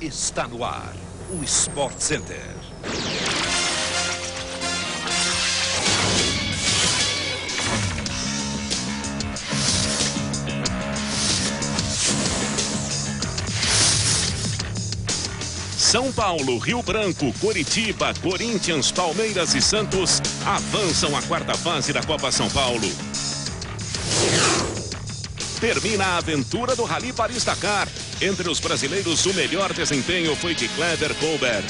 Está no ar, o Sport Center. São Paulo, Rio Branco, Coritiba, Corinthians, Palmeiras e Santos avançam à quarta fase da Copa São Paulo. Termina a aventura do Rally Paris-Dakar. Entre os brasileiros, o melhor desempenho foi de Clever Colbert.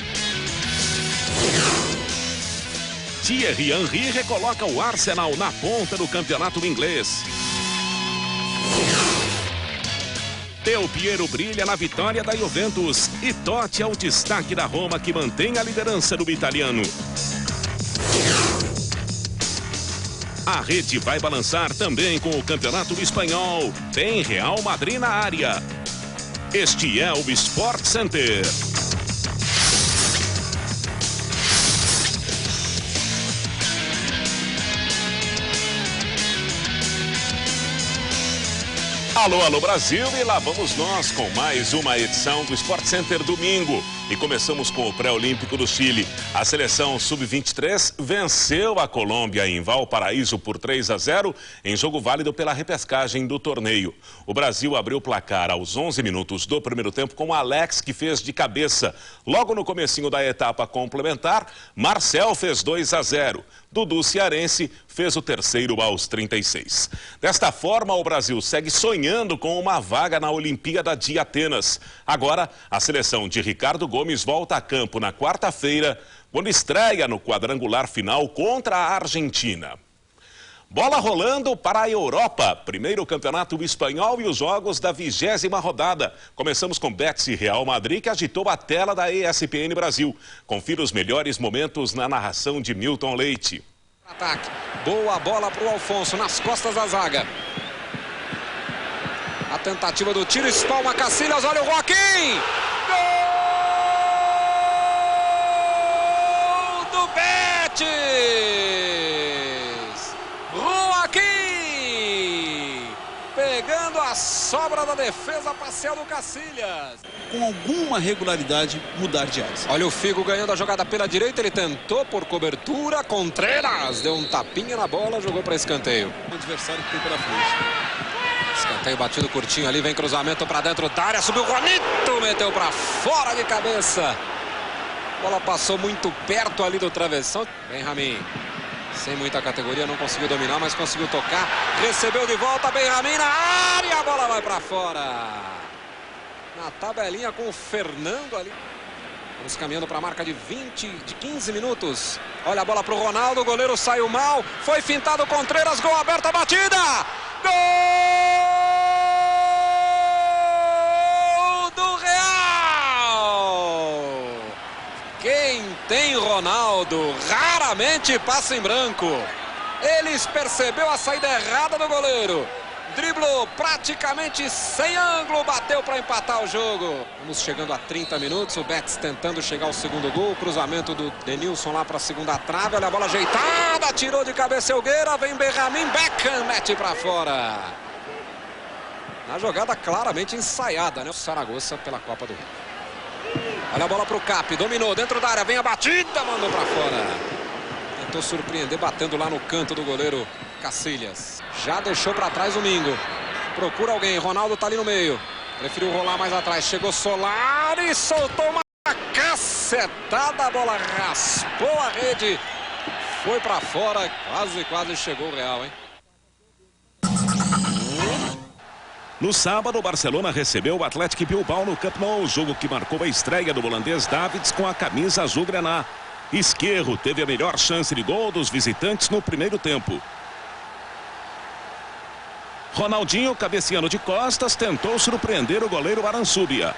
Thierry Henry recoloca o Arsenal na ponta do campeonato inglês. Del Piero brilha na vitória da Juventus e Totti é o destaque da Roma, que mantém a liderança do italiano. A rede vai balançar também com o campeonato espanhol. Tem Real Madrid na área. Este é o Sport Center. Alô, alô Brasil, e lá vamos nós com mais uma edição do Sport Center domingo. E começamos com o pré-olímpico do Chile. A seleção sub-23 venceu a Colômbia em Valparaíso por 3-0 em jogo válido pela repescagem do torneio. O Brasil abriu o placar aos 11 minutos do primeiro tempo com Alex, que fez de cabeça. Logo no comecinho da etapa complementar, Marcel fez 2-0. Dudu Cearense fez o terceiro aos 36. Desta forma, o Brasil segue sonhando com uma vaga na Olimpíada de Atenas. Agora, a seleção de Ricardo Gomes volta a campo na quarta-feira, quando estreia no quadrangular final contra a Argentina. Bola rolando para a Europa. Primeiro campeonato espanhol e os jogos da 20ª rodada. Começamos com Betis e Real Madrid, que agitou a tela da ESPN Brasil. Confira os melhores momentos na narração de Milton Leite. Ataque. Boa bola para o Alfonso, nas costas da zaga. A tentativa do tiro, espalma Cacilhas, olha o Joaquim! Gol do Betis! Pegando a sobra da defesa parcial do Cacilhas. Com alguma regularidade, mudar de área. Olha o Figo ganhando a jogada pela direita, ele tentou por cobertura, Contreras deu um tapinha na bola, jogou para escanteio. O adversário que tem pela frente. Escanteio batido curtinho ali, vem cruzamento para dentro da área, subiu o Juanito, meteu para fora de cabeça. A bola passou muito perto ali do travessão. Vem Ramin. Sem muita categoria, não conseguiu dominar, mas conseguiu tocar. Recebeu de volta, Benjamin na área, a bola vai para fora. Na tabelinha com o Fernando ali. Vamos caminhando para a marca de 15 minutos. Olha a bola para o Ronaldo, o goleiro saiu mal. Foi fintado Contreras, gol aberto, a batida. Gol do Real. Quem tem Ronaldo raramente passa em branco. Eles percebeu a saída errada do goleiro. Driblou praticamente sem ângulo, bateu para empatar o jogo. Vamos chegando a 30 minutos, o Betis tentando chegar ao segundo gol. Cruzamento do Denilson lá para a segunda trave. Olha a bola ajeitada, tirou de cabeça Elgueira, vem Benjamin, Beckham, mete para fora. Na jogada claramente ensaiada, né? O Saragossa pela Copa do Rio. Olha a bola para o Cap, dominou dentro da área, vem a batida, mandou para fora. Tentou surpreender, batendo lá no canto do goleiro Cacilhas. Já deixou para trás o Mingo. Procura alguém, Ronaldo tá ali no meio. Preferiu rolar mais atrás, chegou Solari, soltou uma cacetada, a bola raspou a rede. Foi para fora, quase chegou o Real, hein? No sábado, o Barcelona recebeu o Athletic Bilbao no Camp Nou, jogo que marcou a estreia do holandês Davids com a camisa azul-graná. Esquerro teve a melhor chance de gol dos visitantes no primeiro tempo. Ronaldinho, cabeceando de costas, tentou surpreender o goleiro Aransúbia.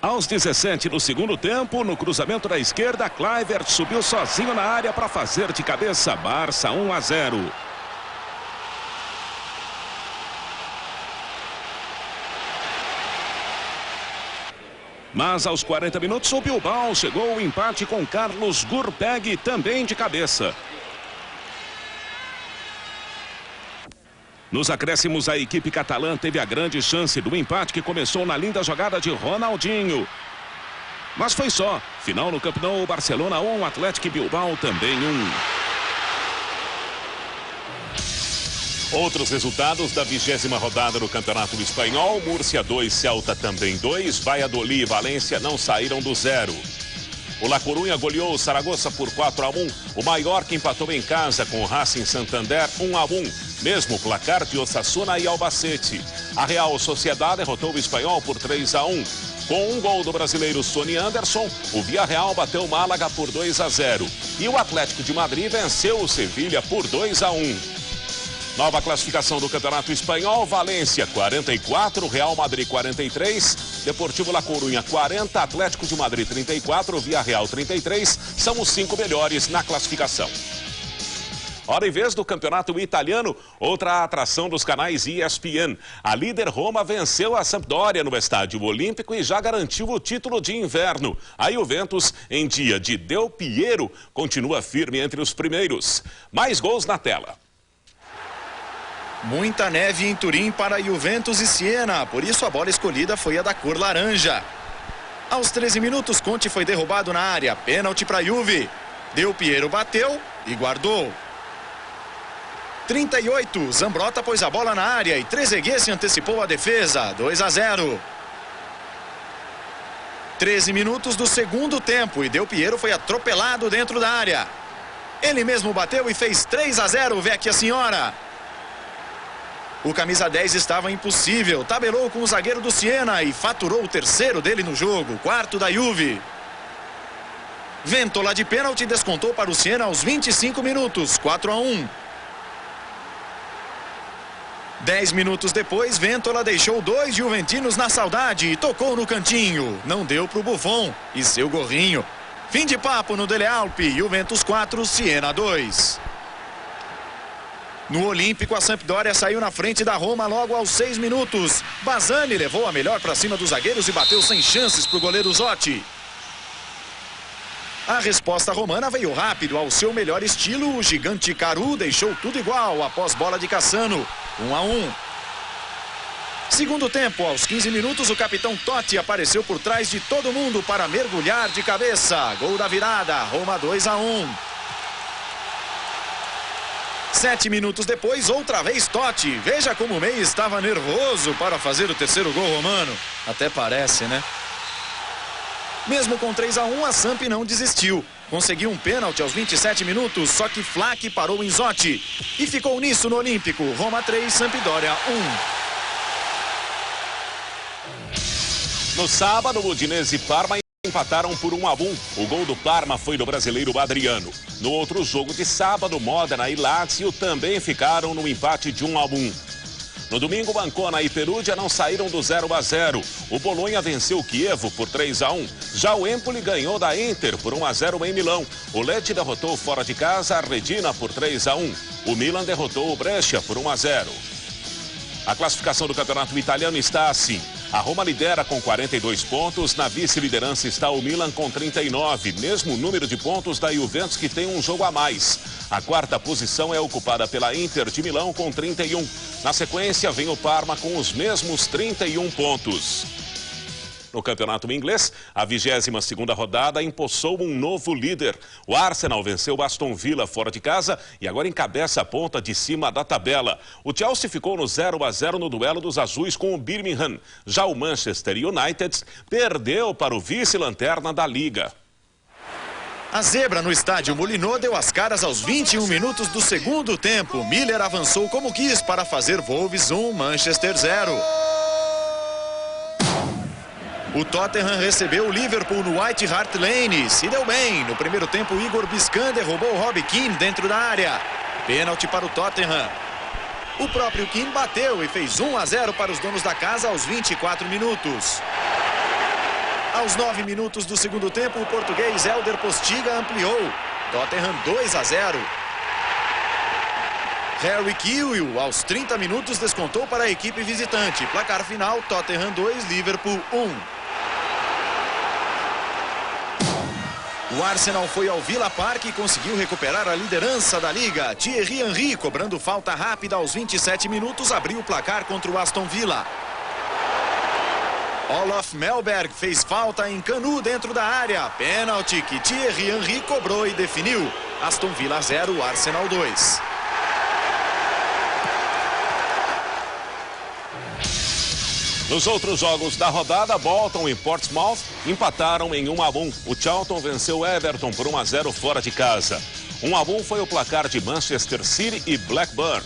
Aos 17 do segundo tempo, no cruzamento da esquerda, Kluivert subiu sozinho na área para fazer de cabeça. Barça 1-0. Mas aos 40 minutos o Bilbao chegou ao empate com Carlos Gurpeg também de cabeça. Nos acréscimos, a equipe catalã teve a grande chance do empate que começou na linda jogada de Ronaldinho. Mas foi só. Final no Camp Nou, Barcelona 1, Atlético Bilbao também 1. Outros resultados da 20ª rodada do Campeonato Espanhol. Múrcia 2, Celta também 2. Valladolid e Valência não saíram do 0. O La Coruña goleou o Saragossa por 4-1. O Mallorca empatou em casa com o Racing Santander 1-1. Mesmo placar de Osasuna e Albacete. A Real Sociedad derrotou o Espanhol por 3-1. Com um gol do brasileiro Sonny Anderson, o Villarreal bateu o Málaga por 2-0. E o Atlético de Madrid venceu o Sevilha por 2-1. Nova classificação do Campeonato Espanhol: Valência 44, Real Madrid 43, Deportivo La Coruña 40, Atlético de Madrid 34, Villarreal 33, são os 5 melhores na classificação. Hora e vez do Campeonato Italiano, outra atração dos canais ESPN. A líder Roma venceu a Sampdoria no Estádio Olímpico e já garantiu o título de inverno. A Juventus, em dia de Del Piero, continua firme entre os primeiros. Mais gols na tela. Muita neve em Turim para Juventus e Siena, por isso a bola escolhida foi a da cor laranja. Aos 13 minutos, Conte foi derrubado na área, pênalti para Juve. Del Piero bateu e guardou. 38, Zambrotta pôs a bola na área e Trezeguet se antecipou a defesa, 2-0. 13 minutos do segundo tempo e Del Piero foi atropelado dentro da área. Ele mesmo bateu e fez 3-0, Vecchia Senhora. O camisa 10 estava impossível, tabelou com o zagueiro do Siena e faturou o terceiro dele no jogo, quarto da Juve. Ventola de pênalti descontou para o Siena aos 25 minutos, 4-1. 10 minutos depois, Ventola deixou 2 juventinos na saudade e tocou no cantinho. Não deu para o Buffon e seu gorrinho. Fim de papo no Delle Alpi, Juventus 4, Siena 2. No Olímpico, a Sampdoria saiu na frente da Roma logo aos 6 minutos. Bazzani levou a melhor para cima dos zagueiros e bateu sem chances para o goleiro Zotti. A resposta romana veio rápido, ao seu melhor estilo. O gigante Caru deixou tudo igual após bola de Cassano, 1-1. Segundo tempo, aos 15 minutos, o capitão Totti apareceu por trás de todo mundo para mergulhar de cabeça. Gol da virada, Roma 2-1. 7 minutos depois, outra vez Totti. Veja como o meia estava nervoso para fazer o terceiro gol romano. Até parece, né? Mesmo com 3-1, a Samp não desistiu. Conseguiu um pênalti aos 27 minutos, só que Flach parou em Zotti. E ficou nisso no Olímpico. Roma 3, Sampdoria 1. No sábado, Udinese e Parma empataram por 1-1. O gol do Parma foi do brasileiro Adriano. No outro jogo de sábado, Modena e Lazio também ficaram no empate de 1-1. No domingo, Ancona e Perugia não saíram do 0-0. O Bolonha venceu o Chievo por 3-1. Já o Empoli ganhou da Inter por 1-0 em Milão. O Lecce derrotou fora de casa a Reggina por 3-1. O Milan derrotou o Brescia por 1-0. A classificação do campeonato italiano está assim. A Roma lidera com 42 pontos, na vice-liderança está o Milan com 39, mesmo número de pontos da Juventus, que tem um jogo a mais. A quarta posição é ocupada pela Inter de Milão com 31. Na sequência vem o Parma com os mesmos 31 pontos. No campeonato inglês, a 22ª rodada empossou um novo líder. O Arsenal venceu o Aston Villa fora de casa e agora encabeça a ponta de cima da tabela. O Chelsea ficou no 0-0 no duelo dos azuis com o Birmingham. Já o Manchester United perdeu para o vice-lanterna da Liga. A zebra no estádio Molineux deu as caras aos 21 minutos do segundo tempo. Miller avançou como quis para fazer Wolves 1, Manchester 0. O Tottenham recebeu o Liverpool no White Hart Lane. Se deu bem. No primeiro tempo, Igor Biscan derrubou o Robbie Keane dentro da área. Pênalti para o Tottenham. O próprio Keane bateu e fez 1-0 para os donos da casa aos 24 minutos. Aos 9 minutos do segundo tempo, o português Helder Postiga ampliou. Tottenham 2-0. Harry Kewell, aos 30 minutos, descontou para a equipe visitante. Placar final, Tottenham 2, Liverpool 1. O Arsenal foi ao Villa Park e conseguiu recuperar a liderança da liga. Thierry Henry, cobrando falta rápida aos 27 minutos, abriu o placar contra o Aston Villa. Olof Mellberg fez falta em Canu dentro da área. Pênalti que Thierry Henry cobrou e definiu. Aston Villa 0, Arsenal 2. Nos outros jogos da rodada, Bolton e Portsmouth empataram em 1-1. O Charlton venceu o Everton por 1-0 fora de casa. 1-1 foi o placar de Manchester City e Blackburn.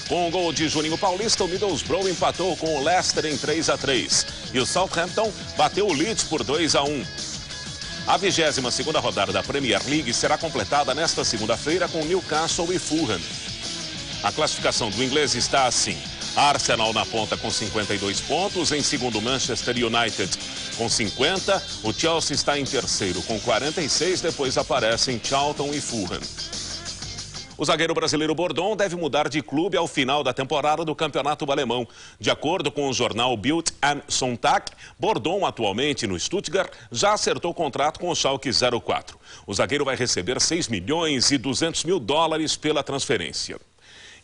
Com o gol de Juninho Paulista, o Middlesbrough empatou com o Leicester em 3-3. E o Southampton bateu o Leeds por 2-1. A 22ª rodada da Premier League será completada nesta segunda-feira com Newcastle e Fulham. A classificação do inglês está assim: Arsenal na ponta com 52 pontos, em segundo Manchester United com 50, o Chelsea está em terceiro com 46, depois aparecem Charlton e Fulham. O zagueiro brasileiro Bordon deve mudar de clube ao final da temporada do Campeonato Alemão. De acordo com o jornal Bild am Sonntag, Bordon, atualmente no Stuttgart, já acertou o contrato com o Schalke 04. O zagueiro vai receber 6 milhões e 200 mil dólares pela transferência.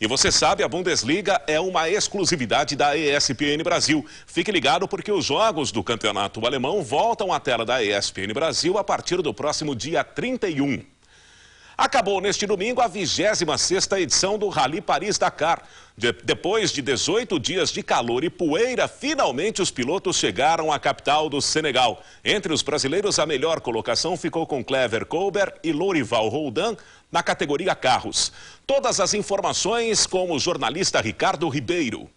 E você sabe, a Bundesliga é uma exclusividade da ESPN Brasil. Fique ligado porque os jogos do Campeonato Alemão voltam à tela da ESPN Brasil a partir do próximo dia 31. Acabou neste domingo a 26ª edição do Rally Paris-Dakar. Depois de 18 dias de calor e poeira, finalmente os pilotos chegaram à capital do Senegal. Entre os brasileiros, a melhor colocação ficou com Clever Colbert e Lourival Roldan na categoria carros. Todas as informações com o jornalista Ricardo Ribeiro.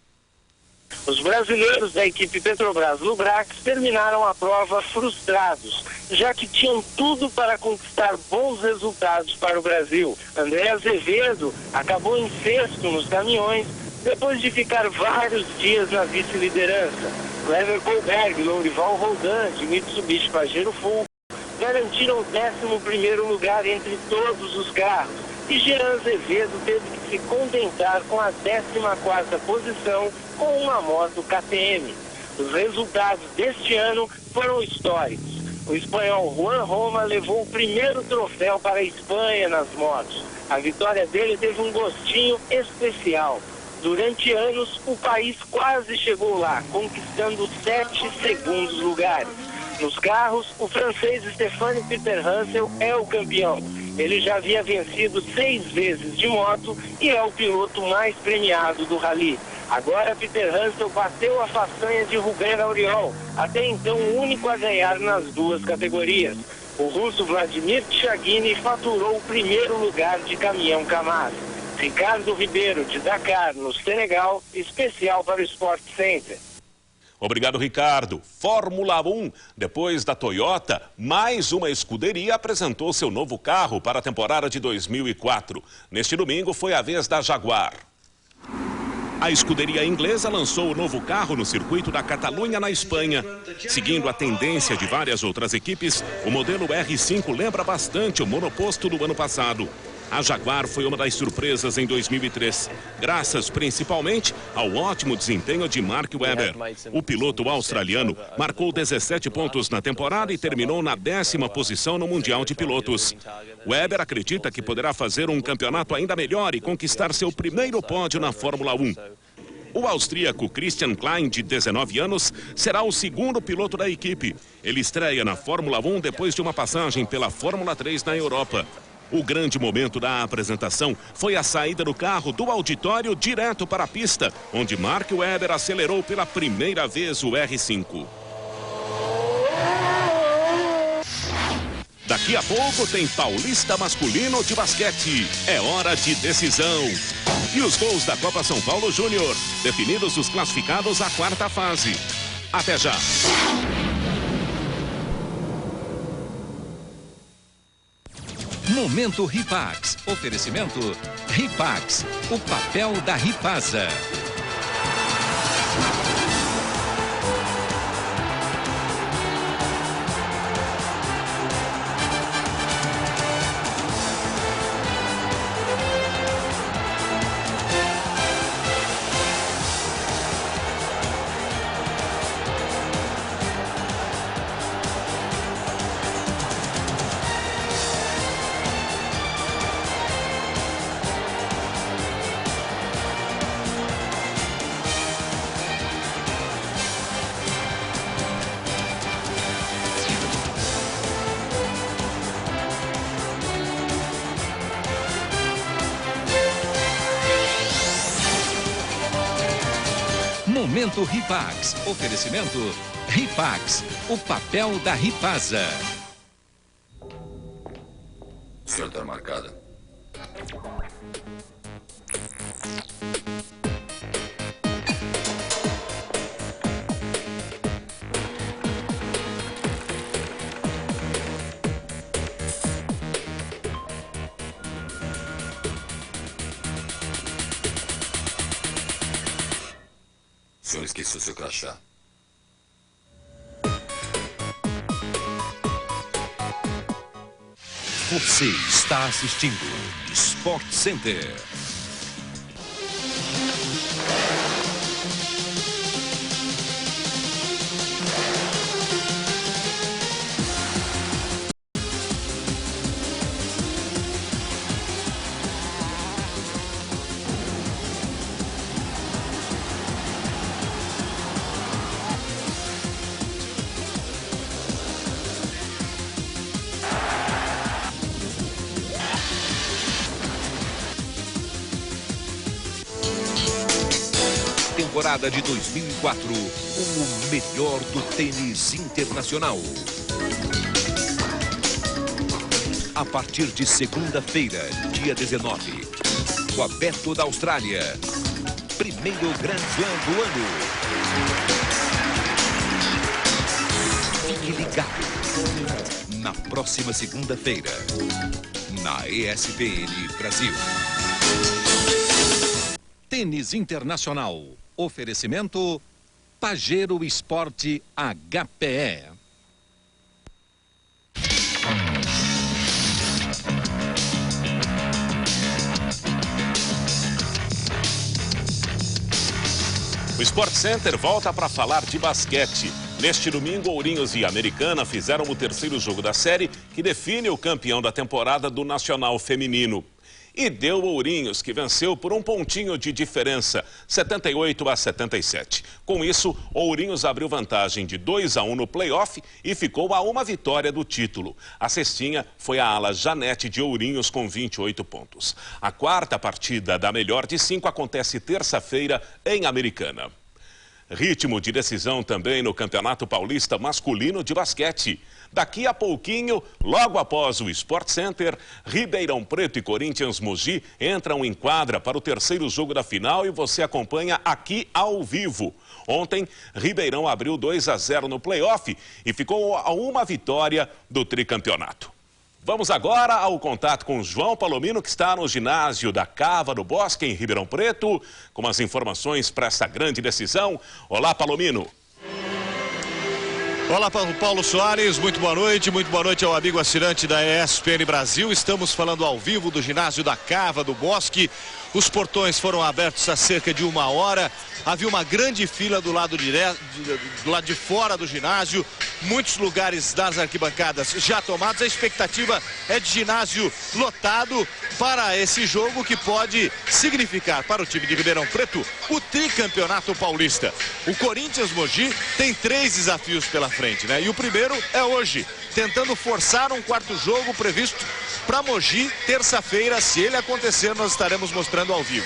Os brasileiros da equipe Petrobras Lubrax terminaram a prova frustrados, já que tinham tudo para conquistar bons resultados para o Brasil. André Azevedo acabou em sexto nos caminhões, depois de ficar vários dias na vice-liderança. Clever Colberg e Lourival Roldan, de Mitsubishi Pajero Full, garantiram o 11º lugar entre todos os carros. E Jean Azevedo teve que se contentar com a 14ª posição com uma moto KTM. Os resultados deste ano foram históricos. O espanhol Juan Roma levou o primeiro troféu para a Espanha nas motos. A vitória dele teve um gostinho especial. Durante anos, o país quase chegou lá, conquistando 7 segundos lugares. Nos carros, o francês Stéphane Peter Hansel é o campeão. Ele já havia vencido 6 vezes de moto e é o piloto mais premiado do rally. Agora Peter Hansel bateu a façanha de Rubén Auriol, até então o único a ganhar nas duas categorias. O russo Vladimir Tchagini faturou o primeiro lugar de caminhão Kamaz. Ricardo Ribeiro, de Dakar, no Senegal, especial para o Sport Center. Obrigado, Ricardo. Fórmula 1. Depois da Toyota, mais uma escuderia apresentou seu novo carro para a temporada de 2004. Neste domingo foi a vez da Jaguar. A escuderia inglesa lançou o novo carro no circuito da Catalunha, na Espanha. Seguindo a tendência de várias outras equipes, o modelo R5 lembra bastante o monoposto do ano passado. A Jaguar foi uma das surpresas em 2003, graças principalmente ao ótimo desempenho de Mark Webber. O piloto australiano marcou 17 pontos na temporada e terminou na 10ª posição no Mundial de Pilotos. Webber acredita que poderá fazer um campeonato ainda melhor e conquistar seu primeiro pódio na Fórmula 1. O austríaco Christian Klein, de 19 anos, será o segundo piloto da equipe. Ele estreia na Fórmula 1 depois de uma passagem pela Fórmula 3 na Europa. O grande momento da apresentação foi a saída do carro do auditório direto para a pista, onde Mark Webber acelerou pela primeira vez o R5. Daqui a pouco tem Paulista Masculino de Basquete. É hora de decisão. E os gols da Copa São Paulo Júnior, definidos os classificados à 4ª fase. Até já. Momento Ripax. Oferecimento Ripax, o papel da Ripasa. Momento Ripax. Oferecimento Ripax, o papel da Ripasa. O senhor está marcado. O senhor esqueceu seu crachá. Você está assistindo Sport Center. Temporada de 2004, com o melhor do tênis internacional. A partir de segunda-feira, dia 19, o Aberto da Austrália, primeiro Grand Slam do ano. Fique ligado na próxima segunda-feira, na ESPN Brasil. Tênis Internacional. Oferecimento Pajero Esporte HPE. O Sport Center volta para falar de basquete. Neste domingo, Ourinhos e Americana fizeram o terceiro jogo da série que define o campeão da temporada do Nacional Feminino. E deu Ourinhos, que venceu por um pontinho de diferença, 78-77. Com isso, Ourinhos abriu vantagem de 2-1 no play-off e ficou a uma vitória do título. A cestinha foi a ala Janete de Ourinhos com 28 pontos. A quarta partida da melhor de 5 acontece terça-feira em Americana. Ritmo de decisão também no Campeonato Paulista Masculino de Basquete. Daqui a pouquinho, logo após o Sport Center, Ribeirão Preto e Corinthians Mogi entram em quadra para o terceiro jogo da final e você acompanha aqui ao vivo. Ontem, Ribeirão abriu 2-0 no play-off e ficou a uma vitória do tricampeonato. Vamos agora ao contato com João Palomino, que está no ginásio da Cava do Bosque, em Ribeirão Preto, com as informações para essa grande decisão. Olá, Palomino. Olá, Paulo Soares, muito boa noite ao amigo assinante da ESPN Brasil. Estamos falando ao vivo do ginásio da Cava do Bosque. Os portões foram abertos há cerca de 1 hora. Havia uma grande fila do lado de fora do ginásio. Muitos lugares das arquibancadas já tomados. A expectativa é de ginásio lotado para esse jogo que pode significar para o time de Ribeirão Preto o tricampeonato paulista. O Corinthians Mogi tem 3 desafios pela frente, né? E o primeiro é hoje, tentando forçar um quarto jogo previsto para Mogi terça-feira. Se ele acontecer, nós estaremos mostrando ao vivo.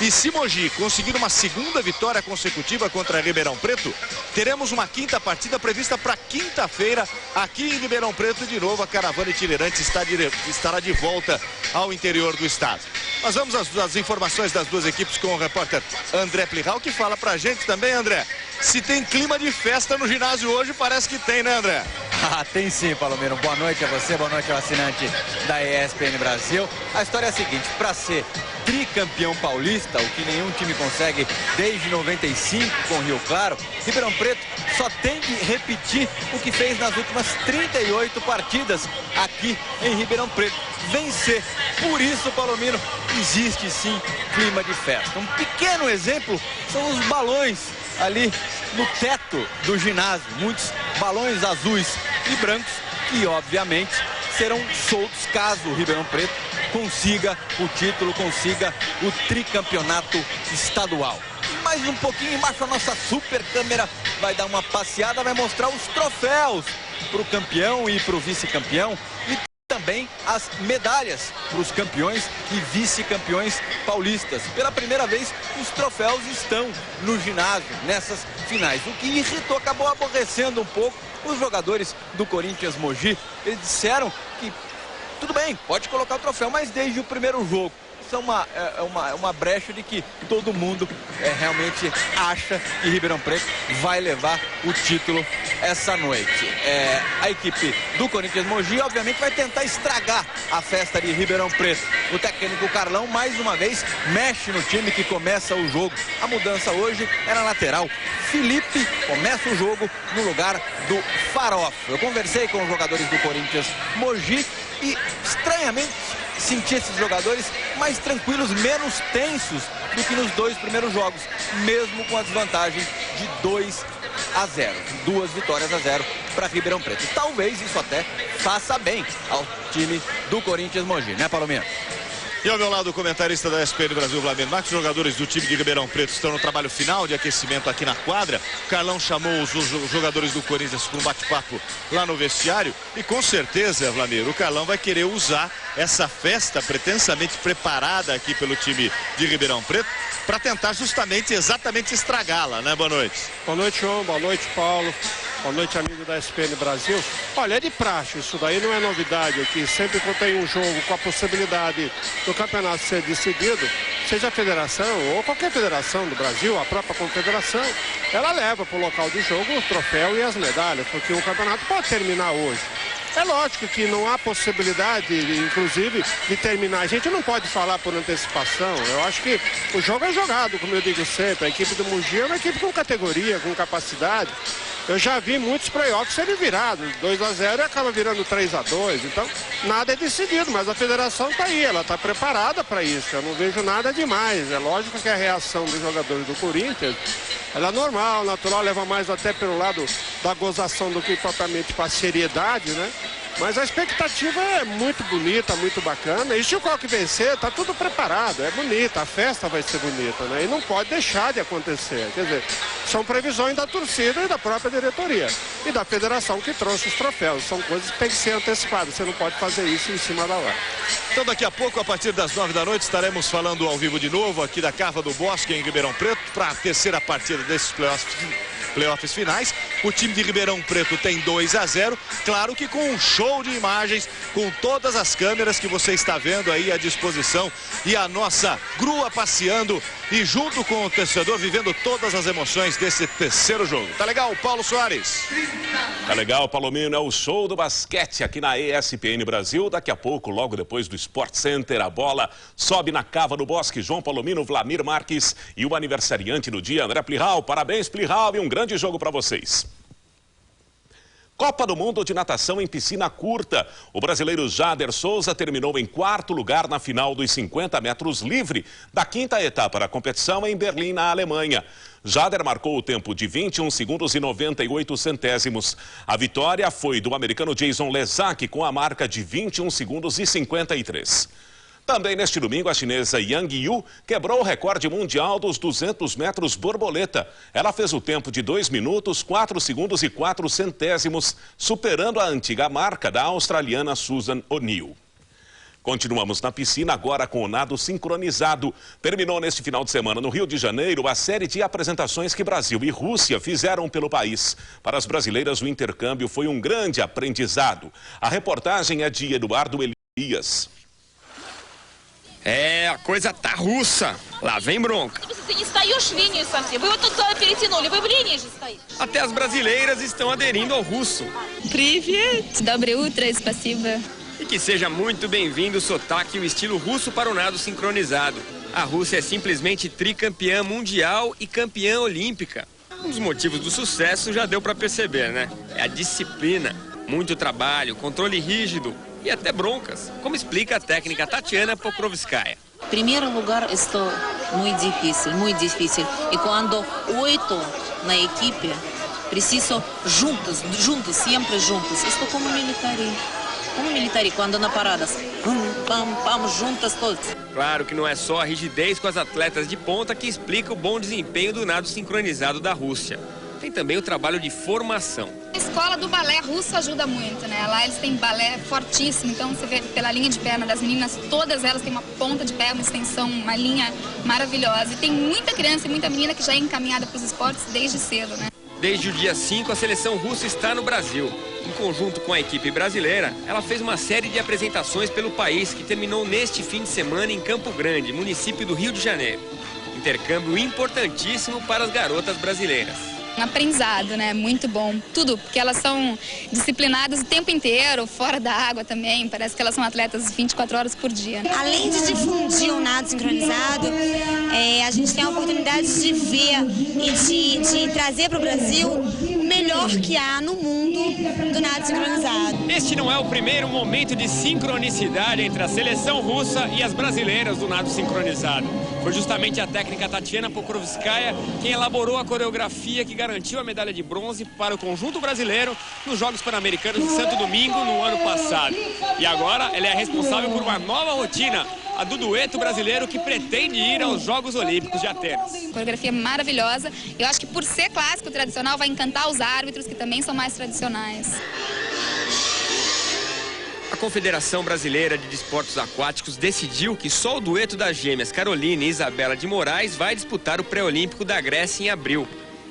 E se Mogi conseguir uma segunda vitória consecutiva contra Ribeirão Preto, teremos uma quinta partida prevista para quinta-feira aqui em Ribeirão Preto. De novo, a caravana itinerante estará de volta ao interior do estado. Nós vamos às informações das duas equipes com o repórter André Plihal, que fala pra gente também, André. Se tem clima de festa no ginásio hoje, parece que tem, né, André? Tem sim, Palomino. Boa noite a você, boa noite ao assinante da ESPN Brasil. A história é a seguinte: para ser tricampeão paulista, o que nenhum time consegue desde 95 com o Rio Claro, Ribeirão Preto só tem que repetir o que fez nas últimas 38 partidas aqui em Ribeirão Preto. Vencer. Por isso, Palomino, existe sim clima de festa. Um pequeno exemplo são os balões ali no teto do ginásio. Muitos balões azuis e brancos que, obviamente, serão soltos caso o Ribeirão Preto consiga o título, consiga o tricampeonato estadual. Mais um pouquinho embaixo, a nossa super câmera vai dar uma passeada, vai mostrar os troféus para o campeão e para o vice-campeão. também as medalhas para os campeões e vice-campeões paulistas. Pela primeira vez, os troféus estão no ginásio, nessas finais. O que irritou, acabou aborrecendo um pouco os jogadores do Corinthians Mogi. Eles disseram que tudo bem, pode colocar o troféu, mas desde o primeiro jogo. Isso é uma brecha de que todo mundo realmente acha que Ribeirão Preto vai levar o título essa noite. A equipe do Corinthians Mogi, obviamente, vai tentar estragar a festa de Ribeirão Preto. O técnico Carlão, mais uma vez, mexe no time que começa o jogo. A mudança hoje é na lateral. Felipe começa o jogo no lugar do Farofa. Eu conversei com os jogadores do Corinthians Mogi e, estranhamente, senti esses jogadores mais tranquilos, menos tensos do que nos 2 primeiros jogos, mesmo com a desvantagem de 2-0. 2 vitórias a 0 para Ribeirão Preto. Talvez isso até faça bem ao time do Corinthians Mogi, né, Palomino? E ao meu lado, o comentarista da ESPN Brasil, Vladimir Marques. Os jogadores do time de Ribeirão Preto estão no trabalho final de aquecimento aqui na quadra. O Carlão chamou os jogadores do Corinthians para um bate-papo lá no vestiário. E com certeza, Vladimir, o Carlão vai querer usar essa festa pretensamente preparada aqui pelo time de Ribeirão Preto para tentar justamente, exatamente estragá-la, né? Boa noite. Boa noite, João. Boa noite, Paulo. Boa noite, amigo da ESPN Brasil. Olha, é de praxe, isso daí não é novidade aqui. Sempre que eu tenho um jogo com a possibilidade do campeonato ser decidido, seja a federação ou qualquer federação do Brasil, a própria confederação, ela leva para o local de jogo o troféu e as medalhas, porque o campeonato pode terminar hoje. É lógico que não há possibilidade, inclusive, de terminar. A gente não pode falar por antecipação. Eu acho que o jogo é jogado, como eu digo sempre. A equipe do Mogi é uma equipe com categoria, com capacidade. Eu já vi muitos playoffs serem virados, 2-0 e acaba virando 3-2. Então, nada é decidido, mas a federação está aí, ela está preparada para isso. Eu não vejo nada demais. É lógico que a reação dos jogadores do Corinthians, ela é normal, natural, leva mais até pelo lado da gozação do que propriamente para a seriedade, né? Mas a expectativa é muito bonita, muito bacana. E se o Coque vencer, tá tudo preparado, é bonita, a festa vai ser bonita, né? E não pode deixar de acontecer. Quer dizer, são previsões da torcida e da própria diretoria. E da federação que trouxe os troféus. São coisas que tem que ser antecipadas. Você não pode fazer isso em cima da hora. Então daqui a pouco, a partir das 9 da noite, estaremos falando ao vivo de novo aqui da Cava do Bosque, em Ribeirão Preto, para a terceira partida desses playoffs finais. O time de Ribeirão Preto tem 2-0, claro que com um show de imagens, com todas as câmeras que você está vendo aí à disposição e a nossa grua passeando e junto com o torcedor vivendo todas as emoções desse terceiro jogo. Tá legal, Paulo Soares? Tá legal, Palomino, é o show do basquete aqui na ESPN Brasil. Daqui a pouco, logo depois do Sport Center, a bola sobe na Cava do Bosque. João Palomino, Vladimir Marques e o aniversariante do dia, André Plihal. Parabéns, Plihal, e um grande jogo para vocês. Copa do Mundo de Natação em piscina curta. O brasileiro Jader Souza terminou em 4º lugar na final dos 50 metros livre da 5ª etapa da competição em Berlim, na Alemanha. Jader marcou o tempo de 21 segundos e 98 centésimos. A vitória foi do americano Jason Lesak com a marca de 21 segundos e 53. Também neste domingo, a chinesa Yang Yu quebrou o recorde mundial dos 200 metros borboleta. Ela fez o tempo de 2 minutos, 4 segundos e 4 centésimos, superando a antiga marca da australiana Susan O'Neill. Continuamos na piscina agora com o nado sincronizado. Terminou neste final de semana no Rio de Janeiro a série de apresentações que Brasil e Rússia fizeram pelo país. Para as brasileiras, o intercâmbio foi um grande aprendizado. A reportagem é de Eduardo Elias. A coisa tá russa. Lá vem bronca. Até as brasileiras estão aderindo ao russo. Привет. Доброе утро, спасибо. E que seja muito bem-vindo o sotaque e o estilo russo para o nado sincronizado. A Rússia é simplesmente tricampeã mundial e campeã olímpica. Um dos motivos do sucesso já deu para perceber, né? É a disciplina, muito trabalho, controle rígido e até broncas, como explica a técnica Tatiana Pokrovskaya. Primeiro lugar, estou muito difícil. E quando 8 na equipe, preciso juntos, sempre juntos. Estou como militari, quando na paradas, vamos juntas todos. Claro que não é só a rigidez com as atletas de ponta que explica o bom desempenho do nado sincronizado da Rússia. tem também o trabalho de formação. A escola do balé russo ajuda muito, né? Lá eles têm balé fortíssimo, então você vê pela linha de perna das meninas, todas elas têm uma ponta de pé, uma extensão, uma linha maravilhosa. E tem muita criança e muita menina que já é encaminhada para os esportes desde cedo, né? Desde o dia 5, a seleção russa está no Brasil. Em conjunto com a equipe brasileira, ela fez uma série de apresentações pelo país que terminou neste fim de semana em Campo Grande, município do Rio de Janeiro. Intercâmbio importantíssimo para as garotas brasileiras. Um aprendizado, né? Muito bom. Tudo, porque elas são disciplinadas o tempo inteiro, fora da água também. Parece que elas são atletas 24 horas por dia. Além de difundir o nado sincronizado, a gente tem a oportunidade de ver e de trazer para o Brasil o melhor que há no mundo do nado sincronizado. Este não é o primeiro momento de sincronicidade entre a seleção russa e as brasileiras do nado sincronizado. Foi justamente a técnica Tatiana Pokrovskaya quem elaborou a coreografia que garantiu a medalha de bronze para o conjunto brasileiro nos Jogos Pan-Americanos de Santo Domingo no ano passado. E agora ela é responsável por uma nova rotina, a do dueto brasileiro que pretende ir aos Jogos Olímpicos de Atenas. Coreografia maravilhosa. Eu acho que por ser clássico tradicional vai encantar os árbitros que também são mais tradicionais. A Confederação Brasileira de Desportos Aquáticos decidiu que só o dueto das gêmeas Caroline e Isabela de Moraes vai disputar o pré-olímpico da Grécia em abril.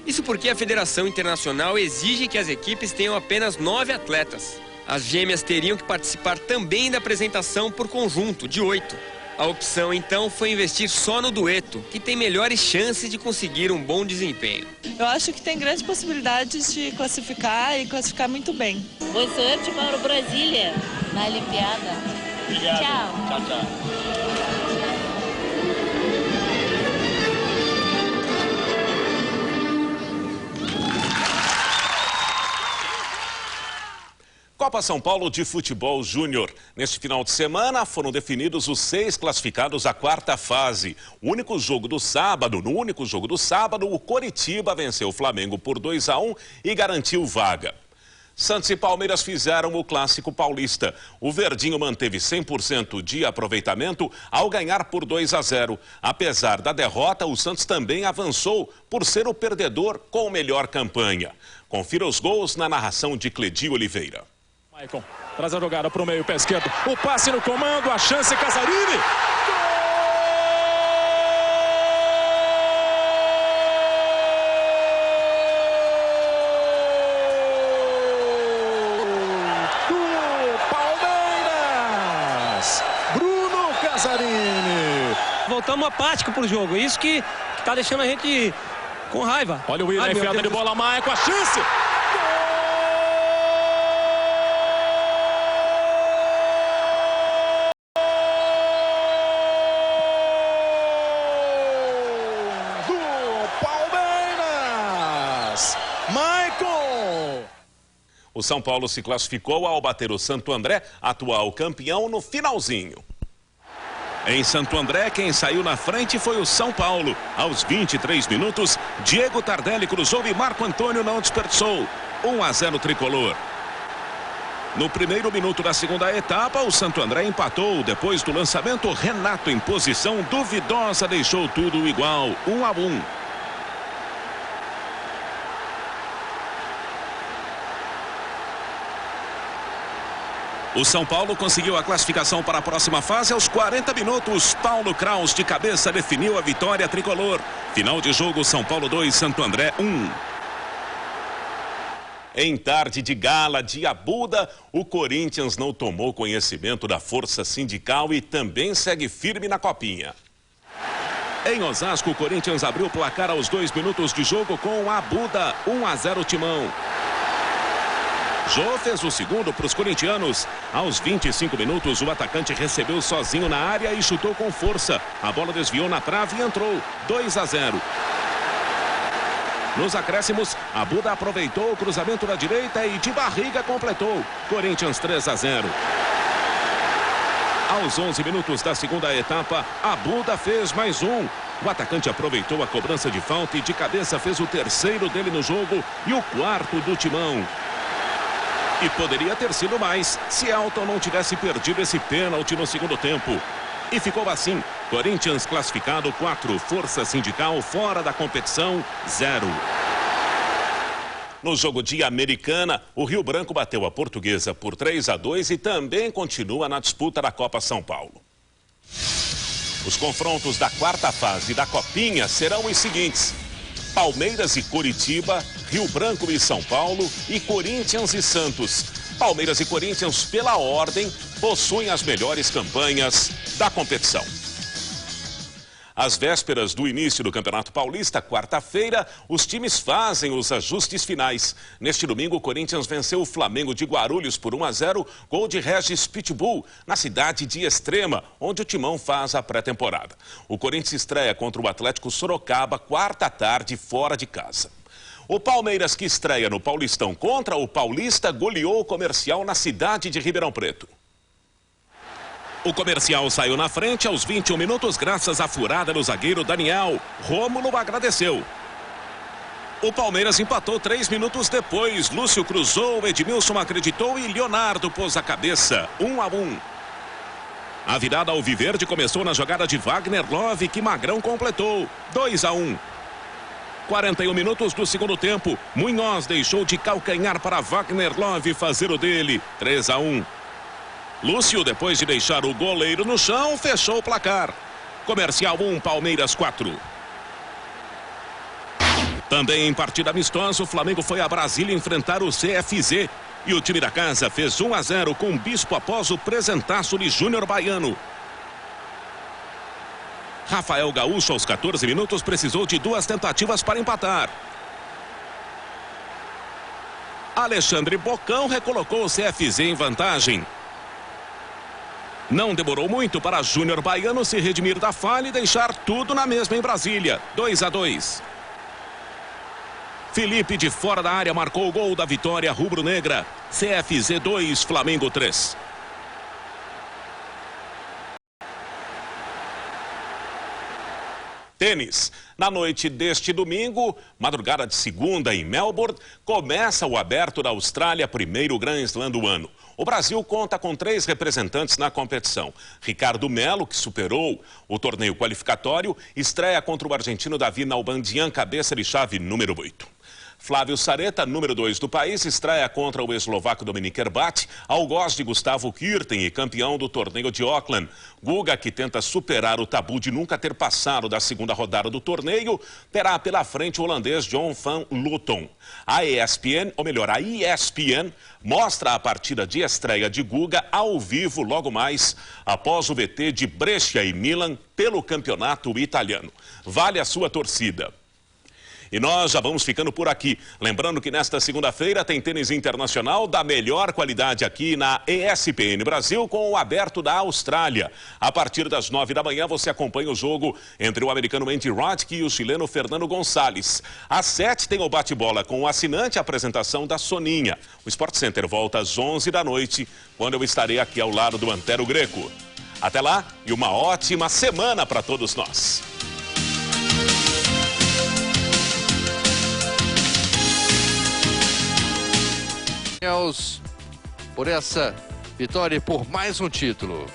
Isso porque a Federação Internacional exige que as equipes tenham apenas 9 atletas. As gêmeas teriam que participar também da apresentação por conjunto, de 8. A opção, então, foi investir só no dueto, que tem melhores chances de conseguir um bom desempenho. Eu acho que tem grandes possibilidades de classificar e classificar muito bem. Boa sorte para o Brasília na Olimpíada. Obrigado. Tchau. Tchau, tchau. Copa São Paulo de Futebol Júnior. Neste final de semana foram definidos os 6 classificados à quarta fase. No único jogo do sábado, o Coritiba venceu o Flamengo por 2-1 e garantiu vaga. Santos e Palmeiras fizeram o clássico paulista. O Verdinho manteve 100% de aproveitamento ao ganhar por 2-0. Apesar da derrota, o Santos também avançou por ser o perdedor com melhor campanha. Confira os gols na narração de Cledi Oliveira. Maicon traz a jogada para o meio, pé esquerdo. O passe no comando, a chance, Casarini. Voltamos apático pro jogo, isso que tá deixando a gente com raiva. Olha o Willian enfiada de bola, Maicon, a chance! Do Palmeiras! Maicon! O São Paulo se classificou ao bater o Santo André, atual campeão, no finalzinho. Em Santo André, quem saiu na frente foi o São Paulo. Aos 23 minutos, Diego Tardelli cruzou e Marco Antônio não desperdiçou. 1-0 tricolor. No primeiro minuto da segunda etapa, o Santo André empatou. Depois do lançamento, Renato, em posição duvidosa, deixou tudo igual. 1-1. O São Paulo conseguiu a classificação para a próxima fase aos 40 minutos. Paulo Kraus de cabeça definiu a vitória tricolor. Final de jogo, São Paulo 2, Santo André 1. Em tarde de gala de Abuda, o Corinthians não tomou conhecimento da força sindical e também segue firme na copinha. Em Osasco, o Corinthians abriu o placar aos 2 minutos de jogo com Abuda, 1-0 Timão. Jô fez o segundo para os corintianos. Aos 25 minutos, o atacante recebeu sozinho na área e chutou com força. A bola desviou na trave e entrou. 2-0. Nos acréscimos, Abuda aproveitou o cruzamento da direita e de barriga completou. Corinthians 3-0. Aos 11 minutos da segunda etapa, Abuda fez mais um. O atacante aproveitou a cobrança de falta e de cabeça fez o terceiro dele no jogo e o quarto do Timão. E poderia ter sido mais se Elton não tivesse perdido esse pênalti no segundo tempo. E ficou assim, Corinthians classificado 4, Força Sindical fora da competição 0. No jogo de Americana, o Rio Branco bateu a Portuguesa por 3-2 e também continua na disputa da Copa São Paulo. Os confrontos da quarta fase da Copinha serão os seguintes: Palmeiras e Coritiba, Rio Branco e São Paulo e Corinthians e Santos. Palmeiras e Corinthians, pela ordem, possuem as melhores campanhas da competição. Às vésperas do início do Campeonato Paulista, quarta-feira, os times fazem os ajustes finais. Neste domingo, o Corinthians venceu o Flamengo de Guarulhos por 1-0, gol de Regis Pitbull, na cidade de Extrema, onde o Timão faz a pré-temporada. O Corinthians estreia contra o Atlético Sorocaba, quarta tarde, fora de casa. O Palmeiras, que estreia no Paulistão contra o Paulista, goleou o Comercial na cidade de Ribeirão Preto. O Comercial saiu na frente aos 21 minutos graças à furada do zagueiro Daniel. Rômulo agradeceu. O Palmeiras empatou 3 minutos depois. Lúcio cruzou, Edmilson acreditou e Leonardo pôs a cabeça. 1-1. A virada alviverde começou na jogada de Wagner Love, que Magrão completou. 2-1. 41 minutos do segundo tempo. Munhoz deixou de calcanhar para Wagner Love fazer o dele. 3-1. Lúcio, depois de deixar o goleiro no chão, fechou o placar. Comercial 1, Palmeiras 4. Também em partida amistosa, o Flamengo foi a Brasília enfrentar o CFZ. E o time da casa fez 1-0 com o Bispo após o presentaço de Júnior Baiano. Rafael Gaúcho, aos 14 minutos, precisou de 2 tentativas para empatar. Alexandre Bocão recolocou o CFZ em vantagem. Não demorou muito para Júnior Baiano se redimir da falha e deixar tudo na mesma em Brasília. 2-2. Felipe, de fora da área, marcou o gol da vitória rubro-negra. CFZ 2, Flamengo 3. Tênis. Na noite deste domingo, madrugada de segunda em Melbourne, começa o Aberto da Austrália, primeiro Grand Slam do ano. O Brasil conta com 3 representantes na competição. Ricardo Melo, que superou o torneio qualificatório, estreia contra o argentino Davi Nalbandian, cabeça de chave número 8. Flávio Sareta, número 2 do país, estreia contra o eslovaco Dominik Herbat, algoz de Gustavo Kuerten e campeão do torneio de Auckland. Guga, que tenta superar o tabu de nunca ter passado da segunda rodada do torneio, terá pela frente o holandês John van Luton. A ESPN, mostra a partida de estreia de Guga ao vivo logo mais, após o VT de Brescia e Milan pelo campeonato italiano. Vale a sua torcida. E nós já vamos ficando por aqui. Lembrando que nesta segunda-feira tem tênis internacional da melhor qualidade aqui na ESPN Brasil com o Aberto da Austrália. A partir das 9 da manhã você acompanha o jogo entre o americano Andy Roddick e o chileno Fernando Gonçalves. Às 7 tem o bate-bola com o assinante, a apresentação da Soninha. O Sport Center volta às 11 da noite, quando eu estarei aqui ao lado do Antero Greco. Até lá e uma ótima semana para todos nós. Por essa vitória e por mais um título.